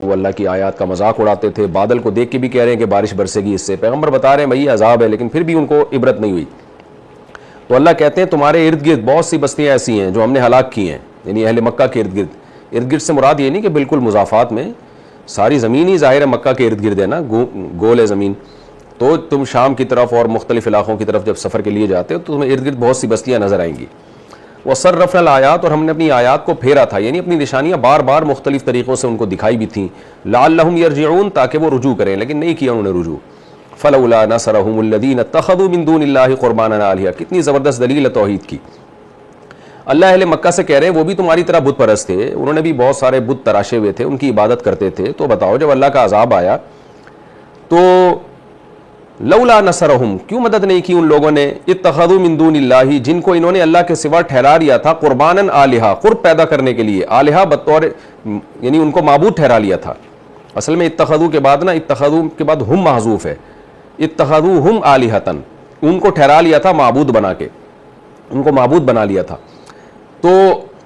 وہ اللہ کی آیات کا مذاق اڑاتے تھے. بادل کو دیکھ کے بھی کہہ رہے ہیں کہ بارش برسے گی اس سے. پیغمبر بتا رہے ہیں بھائی عذاب ہے, لیکن پھر بھی ان کو عبرت نہیں ہوئی. تو اللہ کہتے ہیں تمہارے ارد گرد بہت سی بستیاں ایسی ہیں جو ہم نے ہلاک کی ہیں, یعنی اہل مکہ کے ارد گرد. ارد گرد سے مراد یہ نہیں کہ بالکل مضافات میں ساری زمین ہی ظاہر ہے مکہ کے ارد گرد ہے نا, گول ہے زمین. تو تم شام کی طرف اور مختلف علاقوں کی طرف جب سفر کے لیے جاتے ہو تو تمہیں ارد گرد بہت سی بستیاں نظر آئیں گی. وَصَرَّفْنَا الْآيَاتِ, اور ہم نے اپنی آیات کو پھیرا تھا, یعنی اپنی نشانیاں بار بار مختلف طریقوں سے ان کو دکھائی بھی تھیں. لَعَلَّهُمْ يَرْجِعُونَ, تاکہ وہ رجوع کریں, لیکن نہیں کیا انہوں نے رجوع. فَلَوْلَا نَصَرَهُمُ الَّذِينَ اتَّخَذُوا مِن دُونِ اللَّهِ قُرْبَانًا آلِهَةً. کتنی زبردست دلیل ہے توحید کی. اللہ اہل مکہ سے کہہ رہے ہیں وہ بھی تمہاری طرح بت پرست تھے, انہوں نے بھی بہت سارے بت تراشے ہوئے تھے, ان کی عبادت کرتے تھے. تو بتاؤ جب اللہ کا عذاب آیا تو لولا نصرہم, کیوں مدد نہیں کی ان لوگوں نے, اتخذوا من دون اللہ, جن کو انہوں نے اللہ کے سوا ٹھہرا لیا تھا, قرباناً آلہہ, قرب پیدا کرنے کے لیے. آلہہ بطور یعنی ان کو معبود ٹھہرا لیا تھا. اصل میں اتخذوا کے بعد نا, اتخذوا کے بعد ہم محذوف ہے, اتخذوہم آلہۃً, ان کو ٹھہرا لیا تھا معبود بنا کے, ان کو معبود بنا لیا تھا. تو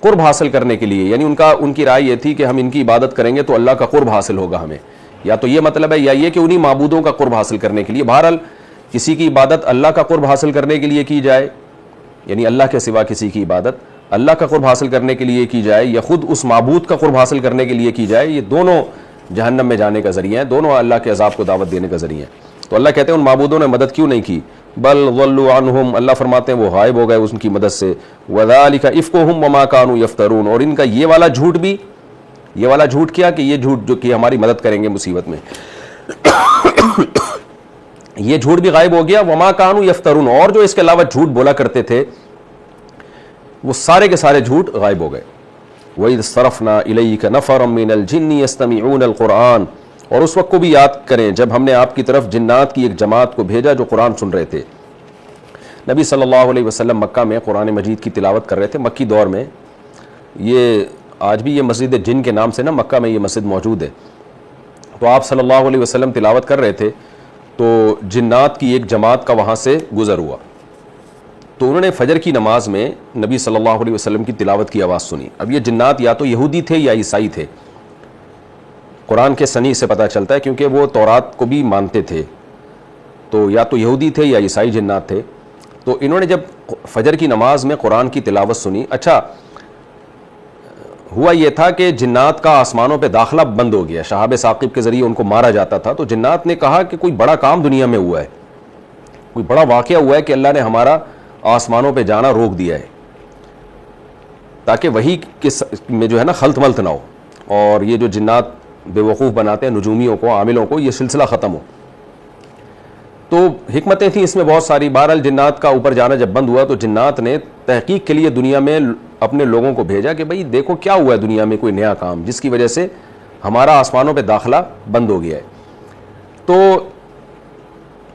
قرب حاصل کرنے کے لیے, یعنی ان کی رائے یہ تھی کہ ہم ان کی عبادت کریں گے تو اللہ کا قرب حاصل ہوگا ہمیں. یا تو یہ مطلب ہے یا یہ کہ انہی معبودوں کا قرب حاصل کرنے کے لیے. بہرحال کسی کی عبادت اللہ کا قرب حاصل کرنے کے لیے کی جائے, یعنی اللہ کے سوا کسی کی عبادت اللہ کا قرب حاصل کرنے کے لیے کی جائے, یا خود اس معبود کا قرب حاصل کرنے کے لیے کی جائے, یہ دونوں جہنم میں جانے کا ذریعہ ہیں, دونوں اللہ کے عذاب کو دعوت دینے کا ذریعہ ہیں. تو اللہ کہتے ہیں ان معبودوں نے مدد کیوں نہیں کی. بل ضلوا عنہم, اللہ فرماتے ہیں وہ غائب ہو گئے ان کی مدد سے. وذالک افکہم وما کانوا یفترون, اور ان کا یہ والا جھوٹ بھی, یہ والا جھوٹ کیا کہ یہ جھوٹ جو کہ ہماری مدد کریں گے مصیبت میں, یہ جھوٹ بھی غائب ہو گیا. وما کانوا یفترون, اور جو اس کے علاوہ جھوٹ بولا کرتے تھے وہ سارے کے سارے جھوٹ غائب ہو گئے. وَإِذْ صَرَفْنَا إِلَيْكَ نَفَرًا مِّنَ الْجِنِّ يَسْتَمِعُونَ الْقُرْآنَ, اور اس وقت کو بھی یاد کریں جب ہم نے آپ کی طرف جنات کی ایک جماعت کو بھیجا جو قرآن سن رہے تھے. نبی صلی اللہ علیہ وسلم مکہ میں قرآن مجید کی تلاوت کر رہے تھے مکی دور میں. یہ آج بھی یہ مسجد جن کے نام سے نا مکہ میں یہ مسجد موجود ہے. تو آپ صلی اللہ علیہ وسلم تلاوت کر رہے تھے تو جنات کی ایک جماعت کا وہاں سے گزر ہوا. تو انہوں نے فجر کی نماز میں نبی صلی اللہ علیہ وسلم کی تلاوت کی آواز سنی. اب یہ جنات یا تو یہودی تھے یا عیسائی تھے, قرآن کے صنیع سے پتہ چلتا ہے, کیونکہ وہ تورات کو بھی مانتے تھے. تو یا تو یہودی تھے یا عیسائی جنات تھے. تو انہوں نے جب فجر کی نماز میں قرآن کی تلاوت سنی, اچھا ہوا یہ تھا کہ جنات کا آسمانوں پہ داخلہ بند ہو گیا, شہاب ثاقب کے ذریعے ان کو مارا جاتا تھا. تو جنات نے کہا کہ کوئی بڑا کام دنیا میں ہوا ہے, کوئی بڑا واقعہ ہوا ہے کہ اللہ نے ہمارا آسمانوں پہ جانا روک دیا ہے, تاکہ وہی میں جو ہے نا خلط ملط نہ ہو, اور یہ جو جنات بے وقوف بناتے ہیں نجومیوں کو, عاملوں کو, یہ سلسلہ ختم ہو. تو حکمتیں تھیں اس میں بہت ساری. بہرحال جنات کا اوپر جانا جب بند ہوا تو جنات نے تحقیق کے لیے دنیا میں اپنے لوگوں کو بھیجا کہ بھئی دیکھو کیا ہوا ہے دنیا میں, کوئی نیا کام جس کی وجہ سے ہمارا آسمانوں پہ داخلہ بند ہو گیا ہے. تو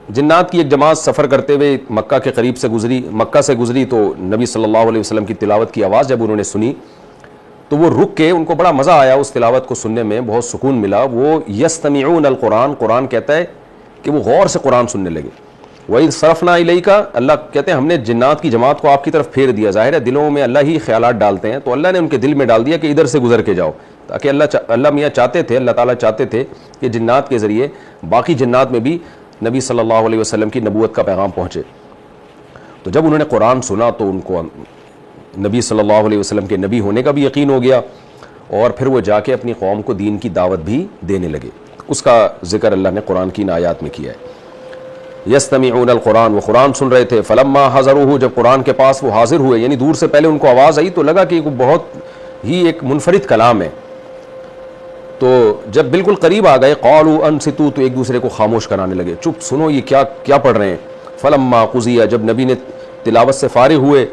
جنات کی ایک جماعت سفر کرتے ہوئے مکہ کے قریب سے گزری, مکہ سے گزری. تو نبی صلی اللہ علیہ وسلم کی تلاوت کی آواز جب انہوں نے سنی تو وہ رک کے, ان کو بڑا مزہ آیا اس تلاوت کو سننے میں, بہت سکون ملا. وہ یستمعون القرآن, قرآن کہتا ہے کہ وہ غور سے قرآن سننے لگے. وَإِذْ صَرَفْنَا إِلَيْكَ, اللہ کہتے ہیں ہم نے جنات کی جماعت کو آپ کی طرف پھیر دیا. ظاہر ہے دلوں میں اللہ ہی خیالات ڈالتے ہیں, تو اللہ نے ان کے دل میں ڈال دیا کہ ادھر سے گزر کے جاؤ, تاکہ اللہ میاں چاہتے تھے, اللہ تعالیٰ چاہتے تھے کہ جنات کے ذریعے باقی جنات میں بھی نبی صلی اللہ علیہ وسلم کی نبوت کا پیغام پہنچے. تو جب انہوں نے قرآن سنا تو ان کو نبی صلی اللہ علیہ وسلم کے نبی ہونے کا بھی یقین ہو گیا, اور پھر وہ جا کے اپنی قوم کو دین کی دعوت بھی دینے لگے. اس کا ذکر اللہ نے قرآن کی ان آیات میں کیا ہے. یستمعون القرآن, وہ قرآن سن رہے تھے. فلما حضروہ, جب قرآن کے پاس وہ حاضر ہوئے, یعنی دور سے پہلے ان کو آواز آئی تو لگا کہ وہ بہت ہی ایک منفرد کلام ہے. تو جب بالکل قریب آ گئے, قالوا انصتوا, تو ایک دوسرے کو خاموش کرانے لگے, چپ سنو یہ کیا پڑھ رہے ہیں. فلما قضی, جب نبی نے تلاوت سے فارغ ہوئے,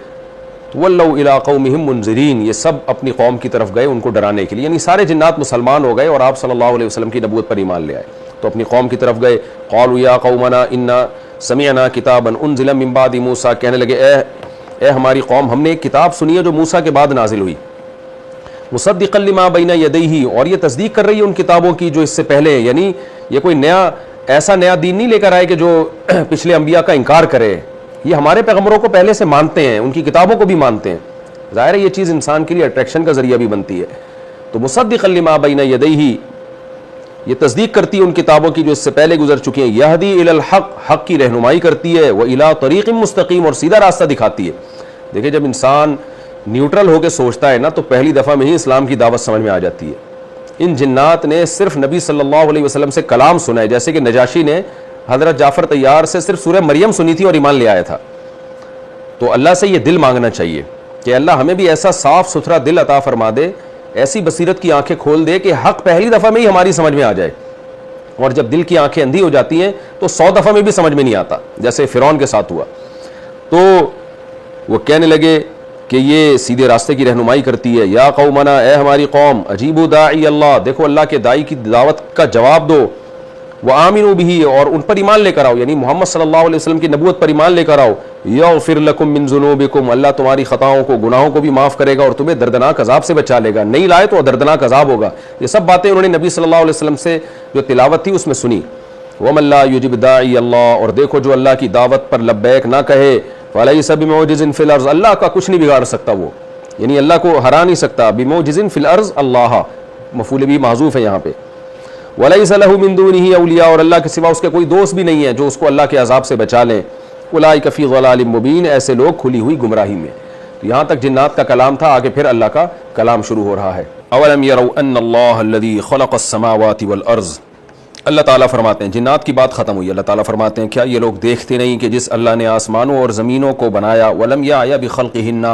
ولوا الی قومہم منذرین, یہ سب اپنی قوم کی طرف گئے ان کو ڈرانے کے لیے. یعنی سارے جنات مسلمان ہو گئے اور آپ صلی اللہ علیہ وسلم کی نبوت پر ایمان لے آئے, تو اپنی قوم کی طرف گئے. قالوا یا قومنا انا سمعنا کتابا انزل من بعد موسیٰ, کہنے لگے اے ہماری قوم, ہم نے ایک کتاب سنی ہے جو موسیٰ کے بعد نازل ہوئی. مصدقا لما بین یدیہ, اور یہ تصدیق کر رہی ہے ان کتابوں کی جو اس سے پہلے ہیں. یعنی یہ کوئی ایسا نیا دین نہیں لے کر آئے کہ جو پچھلے انبیاء کا انکار کرے, یہ ہمارے پیغمبروں کو پہلے سے مانتے ہیں, ان کی کتابوں کو بھی مانتے ہیں. ظاہر ہے یہ چیز انسان کے لیے اٹریکشن کا ذریعہ بھی بنتی ہے. تو مصدقا لما بین یدیہ یہ تصدیق کرتی ہے ان کتابوں کی جو اس سے پہلے گزر چکی ہیں. یہدی الی الحق, حق کی رہنمائی کرتی ہے, والی طریق مستقیم, اور سیدھا راستہ دکھاتی ہے. دیکھیں جب انسان نیوٹرل ہو کے سوچتا ہے نا تو پہلی دفعہ میں ہی اسلام کی دعوت سمجھ میں آ جاتی ہے. ان جنات نے صرف نبی صلی اللہ علیہ وسلم سے کلام سنا ہے, جیسے کہ نجاشی نے حضرت جعفر طیار سے صرف سورہ مریم سنی تھی اور ایمان لے آیا تھا. تو اللہ سے یہ دل مانگنا چاہیے کہ اللہ ہمیں بھی ایسا صاف ستھرا دل عطا فرما دے, ایسی بصیرت کی آنکھیں کھول دے کہ حق پہلی دفعہ میں ہی ہماری سمجھ میں آ جائے. اور جب دل کی آنکھیں اندھی ہو جاتی ہیں تو 100 دفعہ میں بھی سمجھ میں نہیں آتا, جیسے فرعون کے ساتھ ہوا. تو وہ کہنے لگے کہ یہ سیدھے راستے کی رہنمائی کرتی ہے. یا قومنا, اے ہماری قوم, اجیبوا داعی اللہ, دیکھو اللہ کے داعی کی دعوت کا جواب دو. وآمنوا بہ, اور ان پر ایمان لے کر آؤ, یعنی محمد صلی اللہ علیہ وسلم کی نبوت پر ایمان لے کر آؤ. یغفر لکم من ذنوبکم, اللہ تمہاری خطاؤں کو, گناہوں کو بھی معاف کرے گا اور تمہیں دردناک عذاب سے بچا لے گا. نہیں لائے تو دردناک عذاب ہوگا. یہ سب باتیں انہوں نے نبی صلی اللہ علیہ وسلم سے جو تلاوت تھی اس میں سنی. ومن لا یجب داعی اللہ, اور دیکھو جو اللہ کی دعوت پر لبیک نہ کہے, فلیس بمعجز فی الارض, اللہ کا کچھ نہیں بگاڑ سکتا وہ, یعنی اللہ کو ہرا نہیں سکتا. بمعجز فی الارض, اللہ مفعول بھی محذوف ہے یہاں پہ. ولیس لہ من دونہ اولیاء, اور اللہ کے سوا اس کے کوئی دوست بھی نہیں ہے جو اس کو اللہ کے عذاب سے بچا لیں. اولئک فی ضلال مبین, ایسے لوگ کھلی ہوئی گمراہی میں. تو یہاں تک جنات کا کلام تھا, آگے پھر اللہ کا کلام شروع ہو رہا ہے. اولم یروا ان اللہ الذی خلق السماوات والارض, اللہ تعالیٰ فرماتے ہیں, جنات کی بات ختم ہوئی. اللہ تعالیٰ فرماتے ہیں کیا یہ لوگ دیکھتے نہیں کہ جس اللہ نے آسمانوں اور زمینوں کو بنایا, ولم یعی بخلقہن,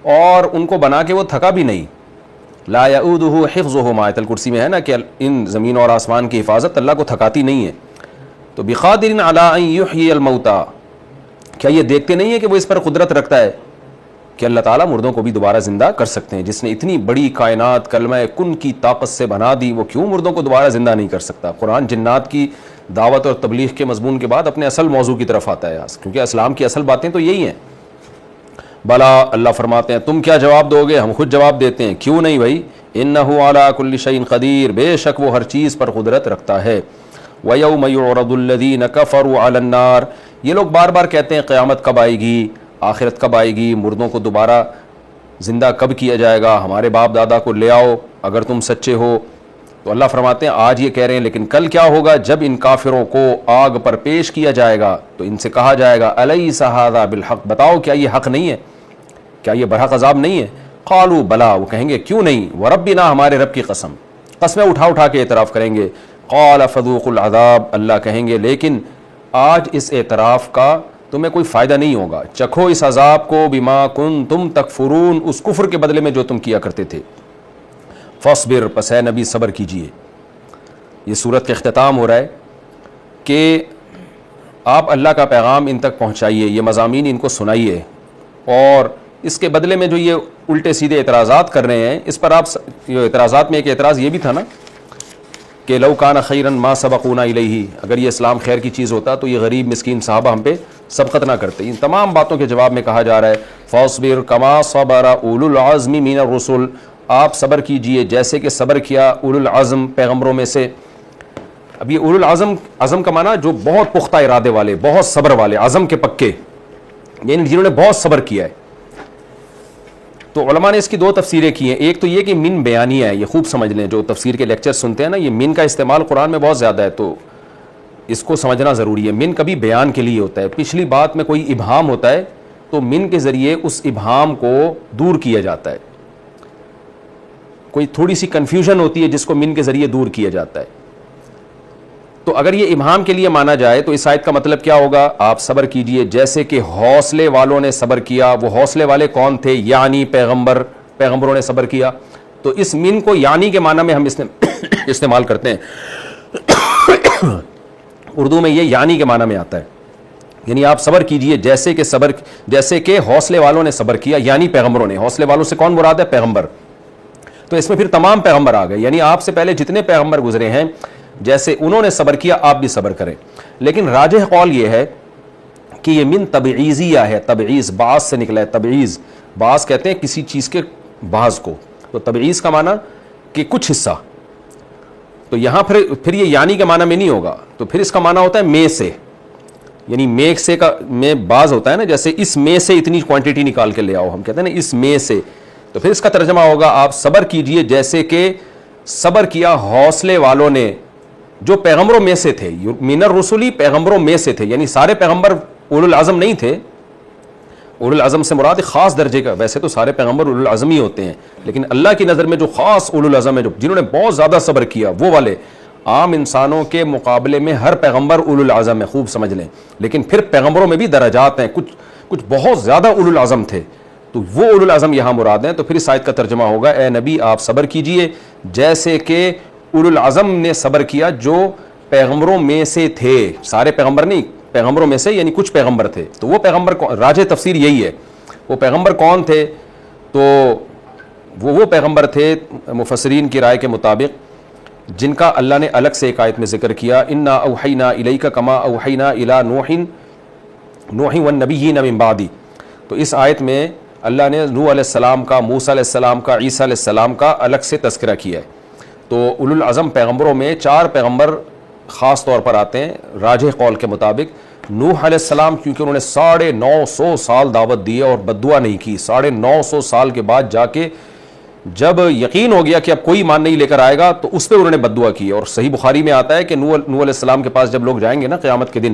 اور ان کو بنا کے وہ تھکا بھی نہیں. لا یعودہ حفظہما, آیت الکرسی میں ہے نا کہ ان زمین اور آسمان کی حفاظت اللہ کو تھکاتی نہیں ہے. تو بقادر علی ان یحیی الموتى, کیا یہ دیکھتے نہیں ہے کہ وہ اس پر قدرت رکھتا ہے کہ اللہ تعالیٰ مردوں کو بھی دوبارہ زندہ کر سکتے ہیں. جس نے اتنی بڑی کائنات کلمہ کن کی طاقت سے بنا دی, وہ کیوں مردوں کو دوبارہ زندہ نہیں کر سکتا؟ قرآن جنات کی دعوت اور تبلیغ کے مضمون کے بعد اپنے اصل موضوع کی طرف آتا ہے, کیونکہ اسلام کی اصل باتیں تو یہی ہیں. بلا, اللہ فرماتے ہیں تم کیا جواب دو گے, ہم خود جواب دیتے ہیں, کیوں نہیں بھائی. انہ علی کل شیء قدیر, بے شک وہ ہر چیز پر قدرت رکھتا ہے. ویوم یعرض الذین کفروا علی النار, یہ لوگ بار بار کہتے ہیں قیامت کب آئے گی, آخرت کب آئے گی, مردوں کو دوبارہ زندہ کب کیا جائے گا, ہمارے باپ دادا کو لے آؤ اگر تم سچے ہو. تو اللہ فرماتے ہیں آج یہ کہہ رہے ہیں, لیکن کل کیا ہوگا, جب ان کافروں کو آگ پر پیش کیا جائے گا تو ان سے کہا جائے گا الیس ھذا بالحق, بتاؤ کیا یہ حق نہیں ہے, کیا یہ برحق عذاب نہیں ہے. قالوا بلا, وہ کہیں گے کیوں نہیں. وربنا, ہمارے رب کی قسم, قسمیں اٹھا اٹھا کے اعتراف کریں گے. قال فذوقوا العذاب, اللہ کہیں گے لیکن آج اس اعتراف کا تمہیں کوئی فائدہ نہیں ہوگا, چکھو اس عذاب کو, بما کنتم تکفرون, اس کفر کے بدلے میں جو تم کیا کرتے تھے. فاصبر, پس اے نبی صبر کیجئے. یہ سورت کا اختتام ہو رہا ہے کہ آپ اللہ کا پیغام ان تک پہنچائیے, یہ مضامین ان کو سنائیے, اور اس کے بدلے میں جو یہ الٹے سیدھے اعتراضات کر رہے ہیں اس پر آپ, اعتراضات میں ایک اعتراض یہ بھی تھا نا کہ لو کان خیرا ما سبقونا الیہ, اگر یہ اسلام خیر کی چیز ہوتا تو یہ غریب مسکین صحابہ ہم پہ سبقت نہ کرتے. ان تمام باتوں کے جواب میں کہا جا رہا ہے فاصبر کما صبر اولو العزم من الرسل, آپ صبر کیجئے جیسے کہ صبر کیا اولو العزم پیغمبروں میں سے. اب یہ اولو العزم, عزم کا معنی جو بہت پختہ ارادے والے, بہت صبر والے, عزم کے پکے, یعنی جنہوں نے بہت صبر کیا ہے. تو علماء نے اس کی دو تفسیریں کی ہیں. ایک تو یہ کہ من بیانیہ ہے, یہ خوب سمجھ لیں, جو تفسیر کے لیکچر سنتے ہیں نا, یہ من کا استعمال قرآن میں بہت زیادہ ہے, تو اس کو سمجھنا ضروری ہے. من کبھی بیان کے لیے ہوتا ہے, پچھلی بات میں کوئی ابہام ہوتا ہے تو من کے ذریعے اس ابہام کو دور کیا جاتا ہے. کوئی تھوڑی سی کنفیوژن ہوتی ہے جس کو من کے ذریعے دور کیا جاتا ہے. تو اگر یہ ابہام کے لیے مانا جائے تو اس آیت کا مطلب کیا ہوگا, آپ صبر کیجئے جیسے کہ حوصلے والوں نے صبر کیا. وہ حوصلے والے کون تھے, یعنی پیغمبروں نے صبر کیا. تو اس من کو یعنی کے معنی میں ہم استعمال کرتے ہیں. اردو میں یہ یعنی کے معنی میں آتا ہے, یعنی آپ صبر کیجئے جیسے کہ حوصلے والوں نے صبر کیا, یعنی پیغمبروں نے. حوصلے والوں سے کون مراد ہے, پیغمبر. تو اس میں پھر تمام پیغمبر آ گئے, یعنی آپ سے پہلے جتنے پیغمبر گزرے ہیں جیسے انہوں نے صبر کیا آپ بھی صبر کریں. لیکن راجح قول یہ ہے کہ یہ من تبعیضیہ ہے, تبعیض بعض سے نکلا ہے. تبعیض, بعض کہتے ہیں کسی چیز کے بعض کو, تو تبعیض کا معنی کہ کچھ حصہ. تو یہاں پھر یہ یعنی کے معنی میں نہیں ہوگا, تو پھر اس کا معنی ہوتا ہے میں سے, یعنی میں سے کا میں بعض ہوتا ہے نا, جیسے اس میں سے اتنی کوانٹٹی نکال کے لے آؤ, ہم کہتے ہیں نا اس میں سے. تو پھر اس کا ترجمہ ہوگا آپ صبر کیجئے جیسے کہ صبر کیا حوصلے والوں نے جو پیغمبروں میں سے تھے، من الرسلی پیغمبروں میں سے تھے، یعنی سارے پیغمبر اولو العزم نہیں تھے. اولو العزم سے مراد خاص درجے کا، ویسے تو سارے پیغمبر اولو العزم ہی ہوتے ہیں، لیکن اللہ کی نظر میں جو خاص اولو العزم ہے، جنہوں نے بہت زیادہ صبر کیا، وہ والے. عام انسانوں کے مقابلے میں ہر پیغمبر اولو العزم ہے، خوب سمجھ لیں. لیکن پھر پیغمبروں میں بھی درجات ہیں، کچھ بہت زیادہ اولو العزم تھے، تو وہ اولو العزم یہاں مراد ہیں. تو پھر اس آیت کا ترجمہ ہوگا اے نبی آپ صبر کیجئے جیسے کہ اولو العزم نے صبر کیا جو پیغمبروں میں سے تھے. سارے پیغمبر نہیں، پیغمبروں میں سے یعنی کچھ پیغمبر تھے. تو وہ پیغمبر راجح تفسیر یہی ہے. وہ پیغمبر کون تھے؟ تو وہ پیغمبر تھے مفسرین کی رائے کے مطابق جن کا اللہ نے الگ سے ایک آیت میں ذکر کیا، انا اوحینا الیک کما اوحینا الی نوح والنبیین من بعدی. تو اس آیت میں اللہ نے نوح علیہ السلام کا، موسیٰ علیہ السلام کا، عیسیٰ علیہ السلام کا الگ سے تذکرہ کیا ہے. تو اولو العزم پیغمبروں میں 4 پیغمبر خاص طور پر آتے ہیں راجح قول کے مطابق. نوح علیہ السلام کیونکہ انہوں نے 950 سال دعوت دی اور بددعا نہیں کی. 950 سال کے بعد جا کے جب یقین ہو گیا کہ اب کوئی ایمان نہیں لے کر آئے گا تو اس پہ انہوں نے بددعا کی. اور صحیح بخاری میں آتا ہے کہ نوح علیہ السلام کے پاس جب لوگ جائیں گے نا قیامت کے دن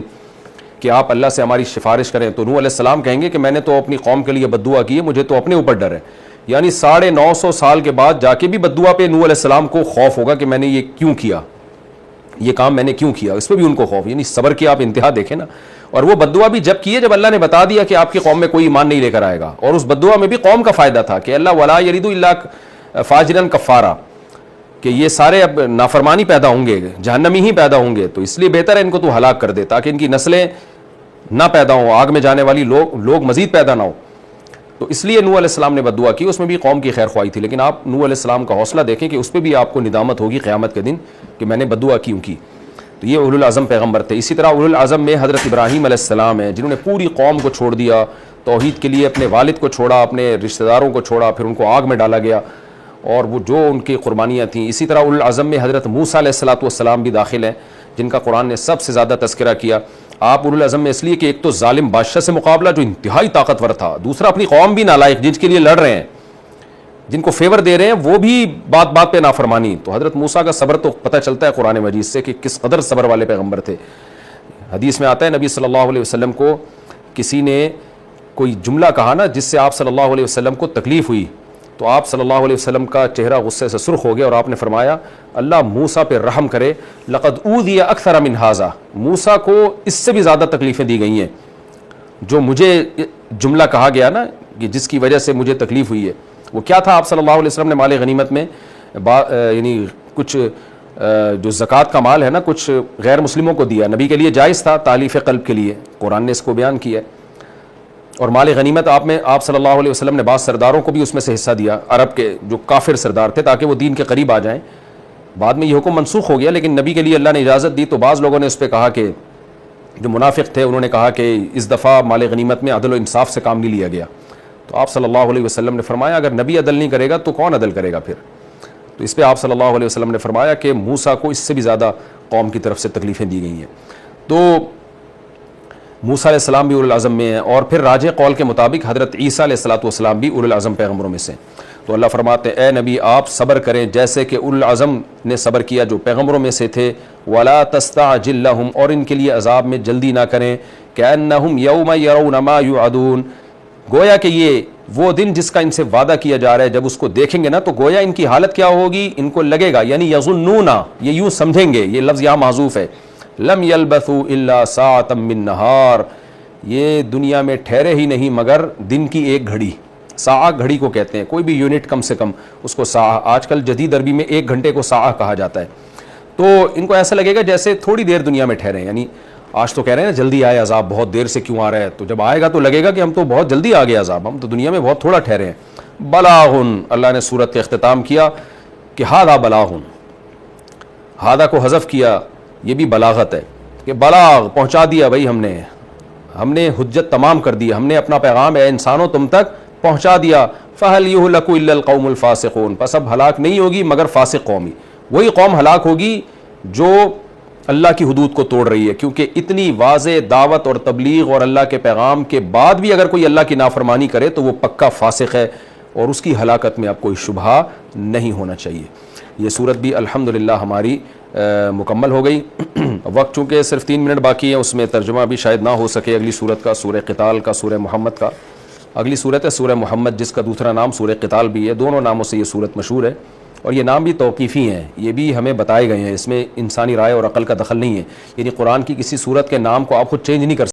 کہ آپ اللہ سے ہماری سفارش کریں، تو نوح علیہ السلام کہیں گے کہ میں نے تو اپنی قوم کے لیے بددعا کی ہے، مجھے تو اپنے اوپر ڈر ہے. یعنی 950 سال کے بعد جا کے بھی بددعا پہ نوح علیہ السلام کو خوف ہوگا کہ میں نے یہ کیوں کیا، یہ کام میں نے کیوں کیا، اس پہ بھی ان کو خوف. یعنی صبر کی آپ انتہا دیکھیں نا. اور وہ بددعا بھی جب کی ہے جب اللہ نے بتا دیا کہ آپ کی قوم میں کوئی ایمان نہیں لے کر آئے گا. اور اس بددعا میں بھی قوم کا فائدہ تھا کہ اللہ ولا یرید الا فاجرا کفارا، کہ یہ سارے اب نافرمانی پیدا ہوں گے، جہنمی ہی پیدا ہوں گے، تو اس لیے بہتر ہے ان کو تو ہلاک کر دے تاکہ ان کی نسلیں نہ پیدا ہوں، آگ میں جانے والی لوگ مزید پیدا نہ ہو. تو اس لیے نوح علیہ السلام نے بددعا کی، اس میں بھی قوم کی خیر خواہی تھی. لیکن آپ نوح علیہ السلام کا حوصلہ دیکھیں کہ اس پہ بھی آپ کو ندامت ہوگی قیامت کے دن کہ میں نے بددعا کیوں کی. تو یہ اولو العزم پیغمبر تھے. اسی طرح اولو العزم میں حضرت ابراہیم علیہ السلام ہیں جنہوں نے پوری قوم کو چھوڑ دیا، توحید کے لیے اپنے والد کو چھوڑا، اپنے رشتہ داروں کو چھوڑا، پھر ان کو آگ میں ڈالا گیا اور وہ جو ان کی قربانیاں تھیں. اسی طرح اولو العزم میں حضرت موسیٰ علیہ السلام بھی داخل ہیں جن کا قرآن نے سب سے زیادہ تذکرہ کیا. آپ اولو العزم میں اس لیے کہ ایک تو ظالم بادشاہ سے مقابلہ جو انتہائی طاقتور تھا، دوسرا اپنی قوم بھی نالائق جن کے لیے لڑ رہے ہیں، جن کو فیور دے رہے ہیں وہ بھی بات بات پہ نافرمانی. تو حضرت موسیٰ کا صبر تو پتہ چلتا ہے قرآن مجید سے کہ کس قدر صبر والے پیغمبر تھے. حدیث میں آتا ہے نبی صلی اللہ علیہ وسلم کو کسی نے کوئی جملہ کہا نا جس سے آپ صلی اللہ علیہ وسلم کو تکلیف ہوئی، تو آپ صلی اللہ علیہ وسلم کا چہرہ غصے سے سرخ ہو گیا اور آپ نے فرمایا اللہ موسیٰ پہ رحم کرے، لقد اوذی اکثر من ھذا، موسیٰ کو اس سے بھی زیادہ تکلیفیں دی گئی ہیں. جو مجھے جملہ کہا گیا نا کہ جس کی وجہ سے مجھے تکلیف ہوئی ہے، وہ کیا تھا؟ آپ صلی اللہ علیہ وسلم نے مال غنیمت میں یعنی کچھ جو زکوٰۃ کا مال ہے نا کچھ غیر مسلموں کو دیا. نبی کے لیے جائز تھا تالیف قلب کے لیے، قرآن نے اس کو بیان کیا ہے. اور مال غنیمت آپ صلی اللہ علیہ وسلم نے بعض سرداروں کو بھی اس میں سے حصہ دیا، عرب کے جو کافر سردار تھے، تاکہ وہ دین کے قریب آ جائیں. بعد میں یہ حکم منسوخ ہو گیا لیکن نبی کے لیے اللہ نے اجازت دی. تو بعض لوگوں نے اس پہ کہا کہ جو منافق تھے انہوں نے کہا کہ اس دفعہ مال غنیمت میں عدل و انصاف سے کام نہیں لیا گیا. تو آپ صلی اللہ علیہ وسلم نے فرمایا اگر نبی عدل نہیں کرے گا تو کون عدل کرے گا پھر؟ تو اس پہ آپ صلی اللہ علیہ وسلم نے فرمایا کہ موسیٰ کو اس سے بھی زیادہ قوم کی طرف سے تکلیفیں دی گئی ہیں. تو موسیٰ علیہ السلام بھی اولو العزم میں ہیں. اور پھر راجح قول کے مطابق حضرت عیسیٰ علیہ السلام بھی اولو العزم پیغمبروں میں سے. تو اللہ فرماتے ہیں اے نبی آپ صبر کریں جیسے کہ اولو العزم نے صبر کیا جو پیغمبروں میں سے تھے. ولا تستعجل لهم، اور ان کے لیے عذاب میں جلدی نہ کریں. کأنہم یوم یرون ما یوعدون، گویا کہ یہ وہ دن جس کا ان سے وعدہ کیا جا رہا ہے جب اس کو دیکھیں گے نا تو گویا ان کی حالت کیا ہوگی، ان کو لگے گا، یعنی یظنون، یہ یوں سمجھیں گے، یہ لفظ یہاں محذوف ہے، لم یلبثوا الا ساعۃ من نہار، یہ دنیا میں ٹھہرے ہی نہیں مگر دن کی ایک گھڑی. ساعہ گھڑی کو کہتے ہیں، کوئی بھی یونٹ کم سے کم اس کو ساعہ، آج کل جدید عربی میں 1 گھنٹے کو ساعہ کہا جاتا ہے. تو ان کو ایسا لگے گا جیسے تھوڑی دیر دنیا میں ٹھہرے، یعنی آج تو کہہ رہے ہیں نا جلدی آئے عذاب، بہت دیر سے کیوں آ رہا ہے، تو جب آئے گا تو لگے گا کہ ہم تو بہت جلدی آ گئے عذاب، ہم تو دنیا میں بہت تھوڑا ٹھہرے ہیں. بلاغن، اللہ نے سورت کا اختتام کیا کہ ہذا بلاغن، ہذا کو حذف کیا، یہ بھی بلاغت ہے کہ بلاغ پہنچا دیا بھائی، ہم نے حجت تمام کر دی، ہم نے اپنا پیغام اے انسانوں تم تک پہنچا دیا. فہل یہلک الا القوم الفاسقون، پس اب ہلاک نہیں ہوگی مگر فاسق قومی، وہی قوم ہلاک ہوگی جو اللہ کی حدود کو توڑ رہی ہے. کیونکہ اتنی واضح دعوت اور تبلیغ اور اللہ کے پیغام کے بعد بھی اگر کوئی اللہ کی نافرمانی کرے تو وہ پکا فاسق ہے اور اس کی ہلاکت میں اب کوئی شبہ نہیں ہونا چاہیے. یہ صورت بھی الحمدللہ ہماری مکمل ہو گئی. وقت چونکہ صرف 3 منٹ باقی ہے، اس میں ترجمہ بھی شاید نہ ہو سکے اگلی صورت کا، سورہ قتال کا، سورہ محمد کا. اگلی صورت ہے سورہ محمد، جس کا دوسرا نام سورہ قتال بھی ہے. دونوں ناموں سے یہ صورت مشہور ہے، اور یہ نام بھی توقیفی ہیں، یہ بھی ہمیں بتائے گئے ہیں، اس میں انسانی رائے اور عقل کا دخل نہیں ہے. یعنی قرآن کی کسی صورت کے نام کو آپ خود چینج نہیں کر